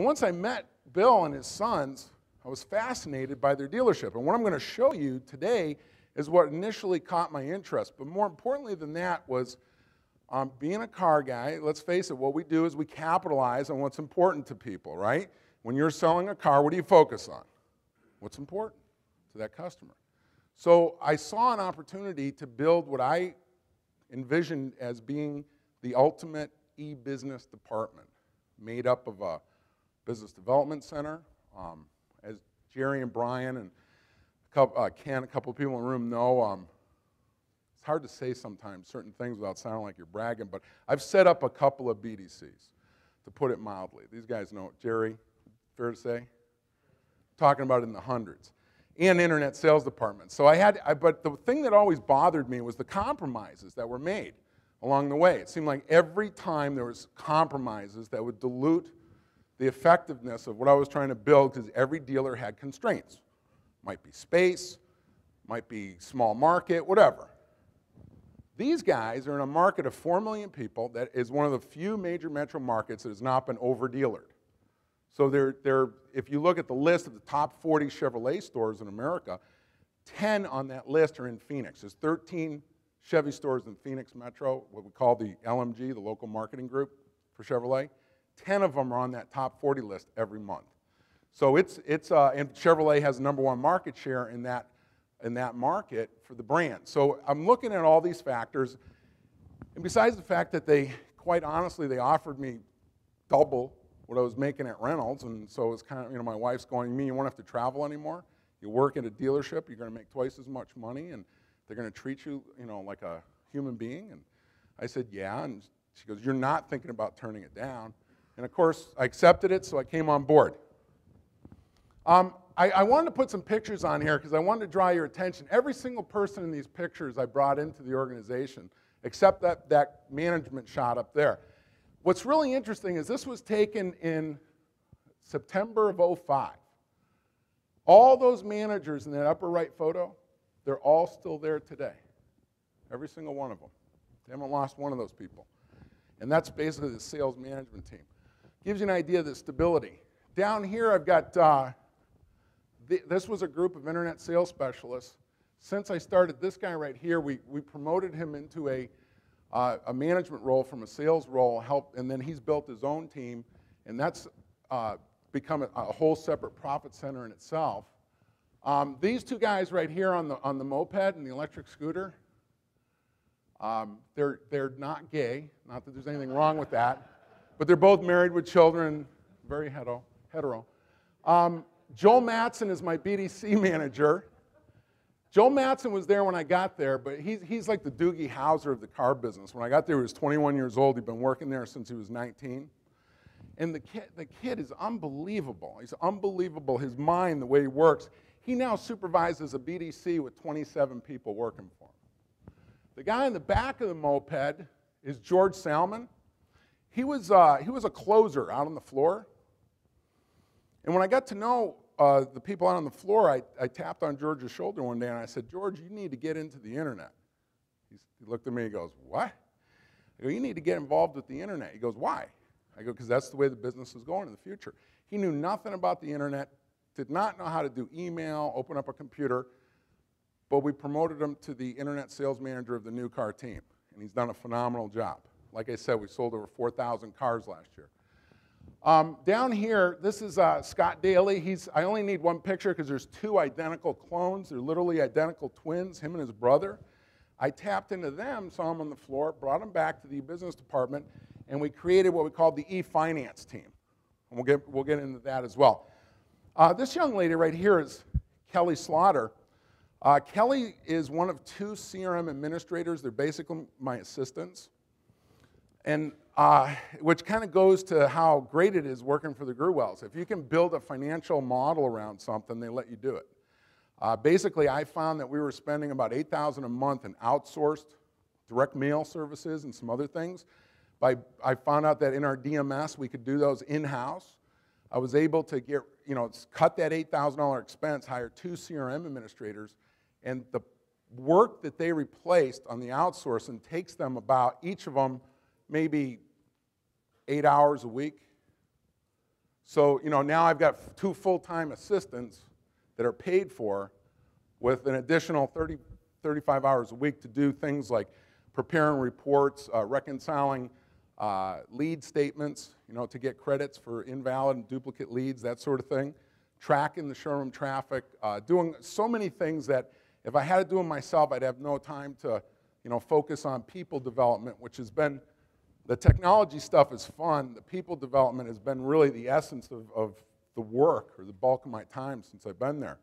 And once I met Bill and his sons, I was fascinated by their dealership. And what I'm going to show you today is what initially caught my interest. But more importantly than that was being a car guy. Let's face it, what we do is we capitalize on what's important to people, right? When you're selling a car, what do you focus on? What's important to that customer? So I saw an opportunity to build what I envisioned as being the ultimate e-business department, made up of a business development center. As Jerry and Brian and Ken, a couple of people in the room know, it's hard to say sometimes certain things without sounding like you're bragging, but I've set up a couple of BDCs, to put it mildly. These guys know it. Jerry, fair to say? Talking about it in the hundreds. And internet sales department. So but the thing that always bothered me was the compromises that were made along the way. It seemed like every time there was compromises that would dilute the effectiveness of what I was trying to build, because every dealer had constraints. Might be space, might be small market, whatever. These guys are in a market of 4 million people that is one of the few major metro markets that has not been over-dealered. So if you look at the list of the top 40 Chevrolet stores in America, 10 on that list are in Phoenix. There's 13 Chevy stores in Phoenix Metro, what we call the LMG, the local marketing group for Chevrolet. 10 of them are on that top 40 list every month. So and Chevrolet has the #1 market share in that market for the brand. So I'm looking at all these factors, and besides the fact that quite honestly, they offered me double what I was making at Reynolds, and so it's kind of, my wife's going, you mean you won't have to travel anymore? You work at a dealership, you're going to make twice as much money, and they're going to treat you, like a human being? And I said, yeah, and she goes, you're not thinking about turning it down? And of course, I accepted it, so I came on board. I wanted to put some pictures on here because I wanted to draw your attention. Every single person in these pictures I brought into the organization, except that management shot up there. What's really interesting is this was taken in September of '05. All those managers in that upper right photo, they're all still there today. Every single one of them. They haven't lost one of those people. And that's basically the sales management team. Gives you an idea of the stability. Down here I've got, this was a group of internet sales specialists. Since I started this guy right here, we promoted him into a management role from a sales role, and then he's built his own team, and that's become a whole separate profit center in itself. These two guys right here on the moped and the electric scooter, they're not gay, not that there's anything wrong with that, but they're both married with children, very hetero. Joel Mattson is my BDC manager. Joel Mattson was there when I got there, but he's like the Doogie Howser of the car business. When I got there, he was 21 years old. He'd been working there since he was 19. And the kid is unbelievable. He's unbelievable, his mind, the way he works. He now supervises a BDC with 27 people working for him. The guy in the back of the moped is George Salmon. He was a closer out on the floor. And when I got to know the people out on the floor, I tapped on George's shoulder one day and I said, George, you need to get into the internet. He looked at me and goes, what? I go, you need to get involved with the internet. He goes, why? I go, because that's the way the business is going in the future. He knew nothing about the internet, did not know how to do email, open up a computer, but we promoted him to the internet sales manager of the new car team, and he's done a phenomenal job. Like I said, we sold over 4,000 cars last year. Down here, this is Scott Daly. I only need one picture because there's two identical clones. They're literally identical twins, him and his brother. I tapped into them, saw them on the floor, brought them back to the business department, and we created what we called the e-finance team. And we'll get into that as well. This young lady right here is Kelly Slaughter. Kelly is one of 2 CRM administrators. They're basically my assistants. And which kind of goes to how great it is working for the Gruwells. If you can build a financial model around something, they let you do it. Basically, I found that we were spending about $8,000 a month in outsourced direct mail services and some other things. I found out that in our DMS, we could do those in-house. I was able to cut that $8,000 expense, hire 2 CRM administrators, and the work that they replaced on the outsourcing takes them each of them, maybe 8 hours a week. So, now I've got 2 full-time assistants that are paid for with an additional 30, 35 hours a week to do things like preparing reports, reconciling lead statements, to get credits for invalid and duplicate leads, that sort of thing, tracking the showroom traffic, doing so many things that if I had to do them myself, I'd have no time to, focus on people development, which has been, the technology stuff is fun. The people development has been really the essence of the work or the bulk of my time since I've been there.